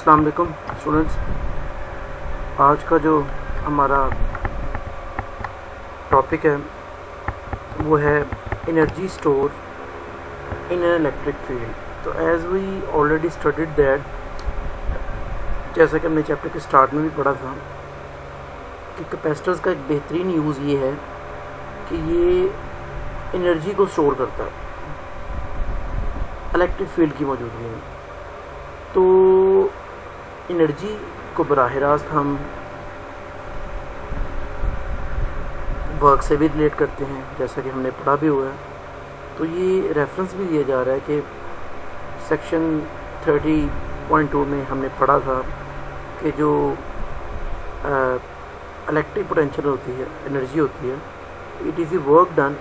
अस्सलाम वालेकुम स्टूडेंट्स। आज का जो हमारा टॉपिक है वो है energy store in an electric field. तो as we already studied that, जैसा कि हमने चैप्टर के स्टार्ट में भी पढ़ा था कि कैपेसिटर्स का एक बेहतरीन यूज़ ये है कि ये एनर्जी को स्टोर करता है इलेक्ट्रिक फील्ड की मौजूदगी में। तो एनर्जी को बराह रास्त हम वर्क से भी रिलेट करते हैं, जैसा कि हमने पढ़ा भी हुआ है। तो ये रेफरेंस भी दिया जा रहा है कि सेक्शन 30.2 में हमने पढ़ा था कि जो इलेक्ट्रिक पोटेंशियल होती है, एनर्जी होती है, it is a work done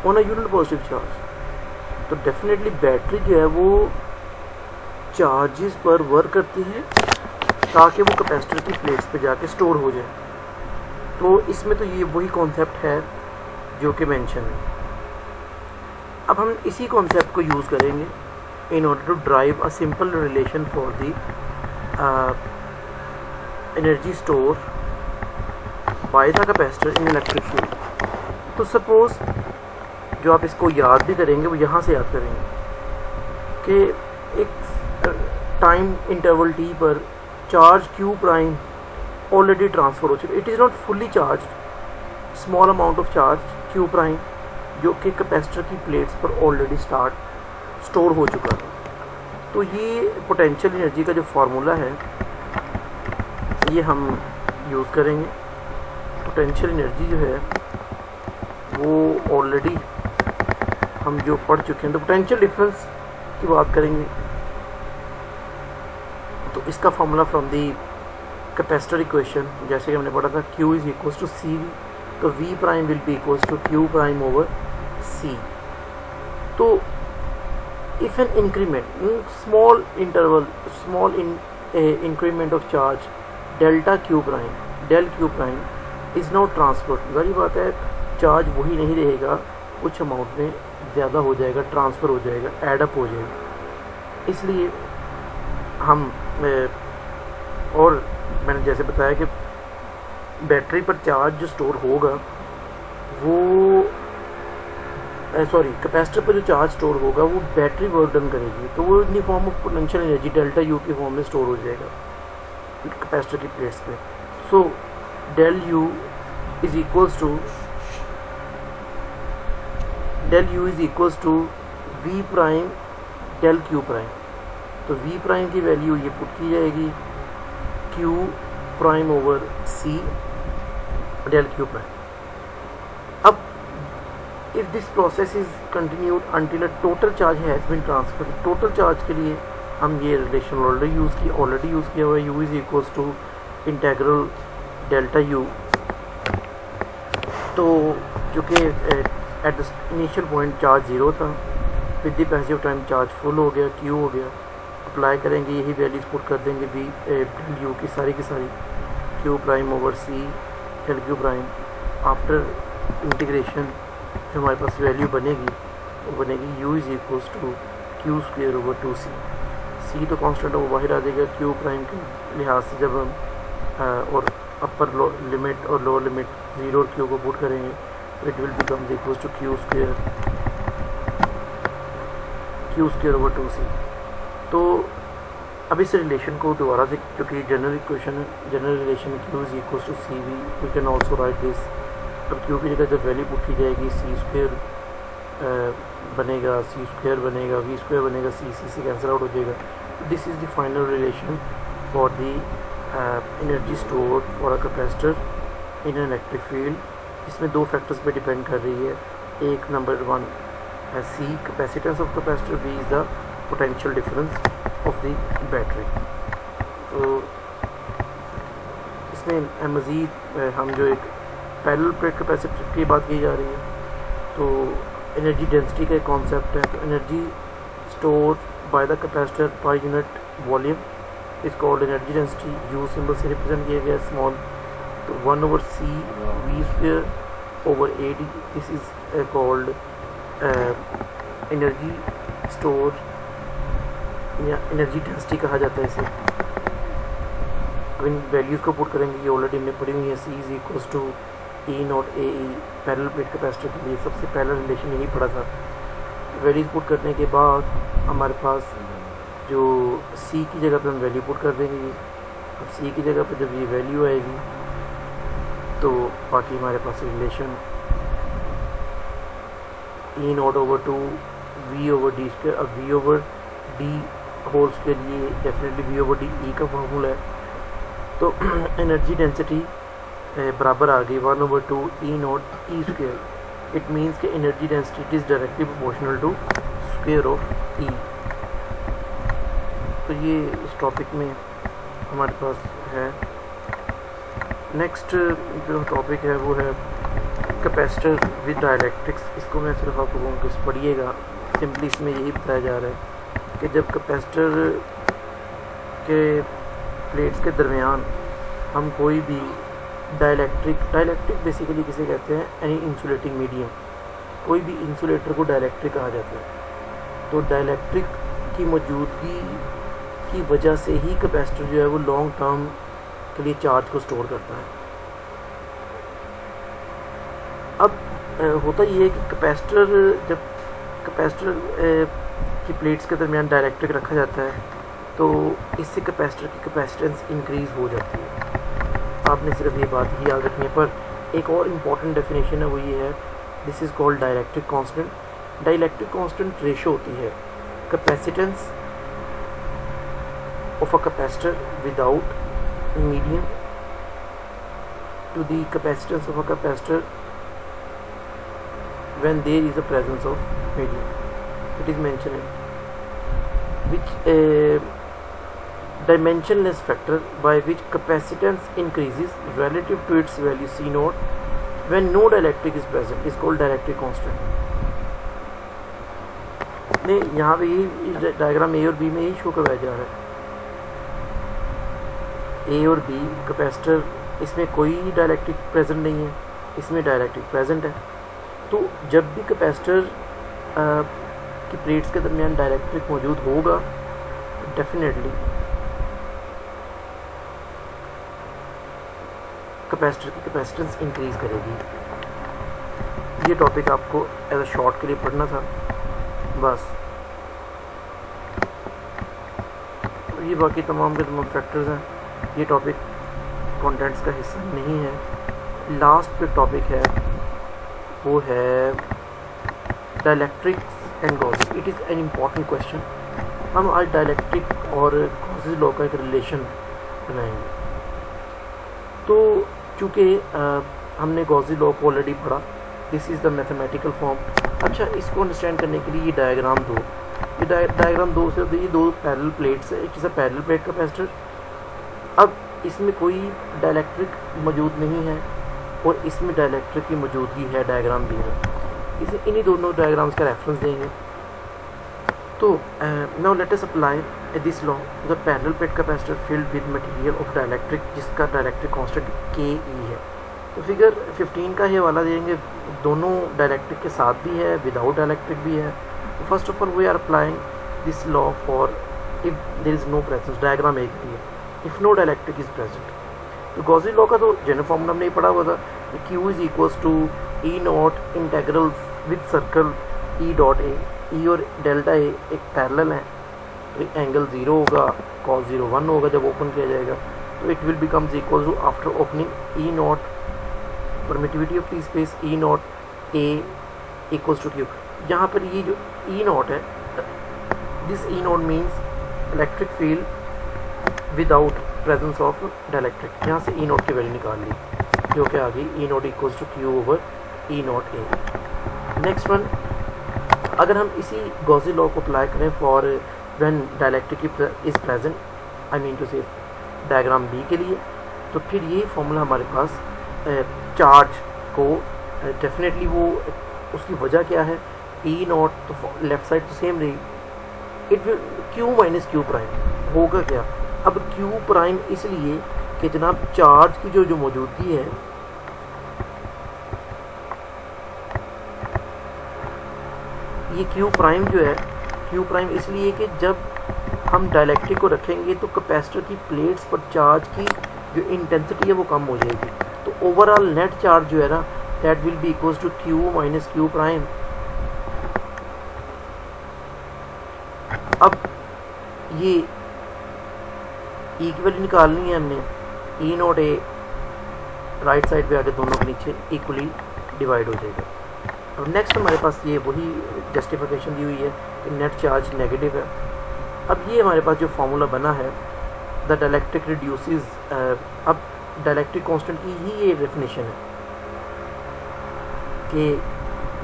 on a unit positive charge. तो डेफिनेटली बैटरी जो है वो चार्जेस पर वर्क करती है ताकि वो कैपेसिटर की प्लेट्स पे जाके स्टोर हो जाए। तो इसमें तो ये वही कॉन्सेप्ट है जो कि मेंशन है। अब हम इसी कॉन्सेप्ट को यूज़ करेंगे in order to drive a simple relation for the energy store by the capacitor in electric field. तो सपोज जो आप इसको याद भी करेंगे वो यहाँ से याद करेंगे कि एक टाइम इंटरवल टी पर charge Q prime already transfer हो चुका। It is not fully charge, small amount of charge Q prime जो कि कैपेसिटर की प्लेट्स पर ऑलरेडी स्टोर हो चुका है। तो ये पोटेंशियल एनर्जी का जो फार्मूला है ये हम यूज़ करेंगे। पोटेंशियल एनर्जी जो है वो ऑलरेडी हम जो पढ़ चुके हैं। तो पोटेंशियल डिफरेंस की बात करेंगे तो इसका formula from the capacitor equation, जैसे कि हमने पढ़ा था, Q is equals to C V. तो V prime will be equals to Q prime over C। तो if an increment small interval small increment of charge delta Q prime del Q prime is not transferred, जारी बात है charge वही नहीं रहेगा, कुछ amount में ज़्यादा हो जाएगा, ट्रांसफ़र हो जाएगा, एडअप हो जाएगा। इसलिए हम और मैंने जैसे बताया कि बैटरी पर चार्ज जो स्टोर होगा वो कैपेसिटर पर जो चार्ज स्टोर होगा वो बैटरी वर्क डन करेगी। तो वो in the form of potential energy delta U के फॉर्म में स्टोर हो जाएगा कैपेसिटर की प्लेट्स पे। So del U is equals to V prime del Q prime. तो वी प्राइम की वैल्यू ये पुट की जाएगी Q prime over C del Q prime. अब if this process is continued until a total charge has been transferred. Total charge के लिए हम ये रिलेशन ऑलरेडी यूज़ किया हुआ है। U is equals to integral delta U. तो जो कि at the initial point charge zero था, with the passage of time charge full हो गया, क्यू हो गया। अप्लाई करेंगे, यही वैल्यूज पुट कर देंगे वी डेल यू की सारी Q prime over C del Q prime. After integration जो हमारे पास वैल्यू बनेगी वो बनेगी U is equals to Q square over 2c। C तो कांस्टेंट है वो बाहर आ जाएगा क्यू प्राइम के लिहाज से। जब हम और अपर लिमिट और लोअर लिमिट ज़ीरो और क्यू को पुट करेंगे तो it will become equals to Q square over 2c। तो अब इस रिलेशन को दोबारा से, क्योंकि जनरल इक्वेशन है, general relation Q is equals to C V, we can also write this. अब क्यू की जगह जब वैल्यू पुट की जाएगी सी स्क्वेयर बनेगा, सी स्क्वेयर बनेगा, वी स्क्वेयर बनेगा, सी से कैंसिल आउट हो जाएगा। This is the final relation for the energy store for a capacitor in an electric field. इसमें दो फैक्टर्स पे डिपेंड कर रही है। एक नंबर 1 है C capacitance of capacitor, B is the potential difference of the battery. तो इसमें मज़ीद हम जो एक पैरेलल प्लेट कैपेसिटर की बात की जा रही है, तो एनर्जी डेंसिटी का एक कॉन्सेप्ट है। तो energy store by the capacitor per unit volume is called energy density. You symbol से रिप्रेजेंट किया गया स्मॉल। तो 1 over c v square over ad, this is called energy stored या एनर्जी डेंसिटी कहा जाता है इसे। अब इन वैल्यूज़ को पुट करेंगे, ये ऑलरेडी हमने पढ़ी हुई है। C is equals to E not A E parallel plate capacitor के लिए सबसे पहला रिलेशन यही पड़ा था। वैल्यूज पुट करने के बाद हमारे पास जो सी की जगह पे हम वैल्यू पुट कर देंगे। अब सी की जगह पे जब ये वैल्यू आएगी तो बाकी हमारे पास relation E naught over two V over D square. अब वी ओवर डी होल्स के लिए definitely V over D E का फॉर्मूला है, तो एनर्जी डेंसिटी बराबर आ गई 1/2 E naught E square. It means कि energy density is directly proportional to square of E. तो ये इस टॉपिक में हमारे पास है। नेक्स्ट जो टॉपिक है वो है कैपेसिटर विद डाइलेक्ट्रिक्स। इसको मैं सिर्फ आपको कहूँगा कि पढ़िएगा। सिंपली इसमें यही बताया जा रहा है कि जब कैपेसिटर के प्लेट्स के दरमियान हम कोई भी डाइलेक्ट्रिक बेसिकली किसे कहते हैं, एनी इंसुलेटिंग मीडियम, कोई भी इंसुलेटर को डाइलेक्ट्रिक कहा जाता है। तो डाइलेक्ट्रिक की मौजूदगी की वजह से ही कैपेसिटर जो है वो लॉन्ग टर्म के लिए चार्ज को स्टोर करता है। अब होता ये है कि जब कैपेसिटर की प्लेट्स के दरमियान डाइलेक्ट्रिक रखा जाता है तो इससे कैपेसिटर की कैपेसिटेंस इंक्रीज़ हो जाती है। आपने सिर्फ ये बात ही याद रखनी है। पर एक और इम्पॉर्टेंट डेफिनेशन है, वो ये है, this is called dielectric constant. Dielectric constant ratio होती है capacitance of a capacitor without medium to the capacitance of a capacitor when there is a presence of medium. It is mentioned which dimensionless factor by which capacitance increases relative to its value C naught when no dielectric is present is called dielectric constant. नहीं, यहाँ पे ये diagram A और B में यही show करवाया जा रहा है। ए और बी कैपेसिटर, इसमें कोई डाइलेक्ट्रिक प्रेजेंट नहीं है, इसमें डाइलेक्ट्रिक प्रेजेंट है। तो जब भी कैपेसिटर की प्लेट्स के दरमियान डाइलेक्ट्रिक मौजूद होगा डेफिनेटली कैपेसिटर की कैपेसिटेंस इंक्रीज करेगी। ये टॉपिक आपको एज अ शॉर्ट के लिए पढ़ना था बस। ये बाकी तमाम के तमाम फैक्टर्स हैं, ये टॉपिक कंटेंट्स का हिस्सा नहीं है। लास्ट पे टॉपिक है वो है dielectrics and Gauss's. It is an important question. हम आज डाइलेक्ट्रिक और गॉसेस लॉ का एक रिलेशन बनाएंगे। तो चूँकि हमने गॉसेस लॉ को ऑलरेडी पढ़ा, this is the mathematical form. अच्छा, इसको अंडरस्टैंड करने के लिए ये डायग्राम दो, ये डायग्राम दो से ये दो पैरेलल प्लेट्स है। It is a parallel plate capacitor. अब इसमें कोई डाइलेक्ट्रिक मौजूद नहीं है और इसमें डाइलेक्ट्रिक की मौजूदगी है, डायग्राम दी है। इसे इन्हीं दोनों डायग्राम्स का रेफरेंस देंगे। तो now let us apply this law the parallel plate capacitor filled with material of dielectric जिसका डाइलेक्ट्रिक कांस्टेंट के ई है। तो फिगर 15 का ये वाला देंगे, दोनों डाइलेक्ट्रिक के साथ भी है, विदाउट डाइलेक्ट्रिक भी है। तो first of all we are applying this law for if there is no presence, diagram एक ही है, if no dielectric is present. तो गॉसेस लॉ का तो जनरल फॉर्मूला हमने पढ़ा हुआ था, Q is equals to E naught integral with circle E dot A. E और डेल्टा ए एक पैरेलल है, तो एंगल 0 होगा, cos 0 1 होगा जब ओपन किया जाएगा। तो it will becomes equal to after opening E not permittivity of T space E not A equals to Q. यहाँ पर ये जो ई नॉट है, this E not means electric field without presence of dielectric. यहाँ से ई not की value निकाल ली जो कि आ गई E naught equals to Q over E not A. Next one, अगर हम इसी गॉसेस लॉ को अप्लाई करें for when dielectric is present, I mean to say diagram B के लिए, तो फिर ये फॉर्मूला हमारे पास चार्ज को डेफिनेटली वो उसकी वजह क्या है, ई नॉट तो लेफ्ट साइड तो सेम रही, it will Q minus Q prime होगा क्या। अब क्यू प्राइम इसलिए कि जनाब चार्ज की जो मौजूदगी है, ये क्यू प्राइम जो है, क्यू प्राइम इसलिए कि जब हम डाइलेक्ट्रिक को रखेंगे तो कैपेसिटर की प्लेट्स पर चार्ज की जो इंटेंसिटी है वो कम हो जाएगी। तो ओवरऑल नेट चार्ज जो है ना that will be equals to Q minus Q prime. अब ये E की वैल्यू निकालनी है हमने, E not A right side पे आके दोनों के नीचे इक्वली डिवाइड हो जाएगा। अब नेक्स्ट हमारे पास ये वही जस्टिफिकेशन दी हुई है कि नेट चार्ज नेगेटिव है। अब ये हमारे पास जो फार्मूला बना है द डाइलेक्ट्रिक रिड्यूसेस, अब डाइलेक्ट्रिक कांस्टेंट की ही ये डेफिनेशन है कि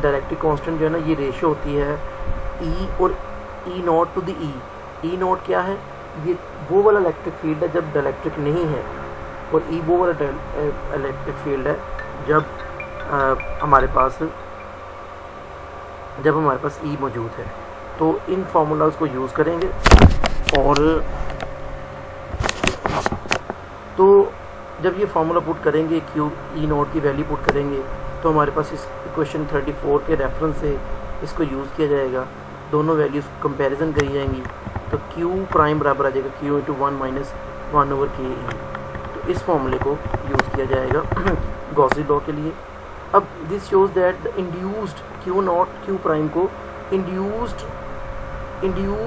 डाइलेक्ट्रिक कांस्टेंट जो है ना ये रेशियो होती है E और E not to the E। E not क्या है, ये वो वाला इलेक्ट्रिक फील्ड है जब डाइलेक्ट्रिक नहीं है, और E वो वाला इलेक्ट्रिक फील्ड है जब हमारे पास E मौजूद है। तो इन फार्मूलाज को यूज़ करेंगे, और तो जब ये फार्मूला पुट करेंगे Q E नॉट की वैल्यू पुट करेंगे तो हमारे पास इस इक्वेशन 34 के रेफरेंस से इसको यूज़ किया जाएगा, दोनों वैल्यूज़ कंपैरिजन करी जाएंगी। तो Q प्राइम बराबर आ जाएगा Q इंटू 1 माइनस 1 ओवर के E। तो इस फॉर्मूले को यूज़ किया जाएगा गॉसी लॉ के लिए। अब this shows that the induced Q not Q prime को इंड्यूस्ड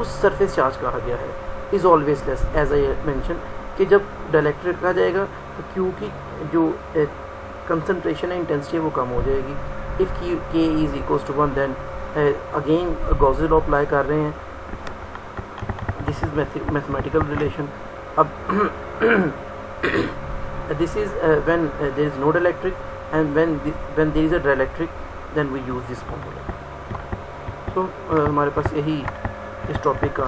सरफेस चार्ज कहा गया है, is always less as I mention कि जब डाइलेक्ट्रिक रखा जाएगा तो Q की जो कंसंट्रेशन है इंटेंसिटी है वो कम हो जाएगी। If K is equals to 1 then again Gauss law apply कर रहे हैं, दिस इज़ मैथमेटिकल रिलेशन। अब this is when there is no dielectric, and when there is a dielectric then we use this formula। तो हमारे पास यही इस topic का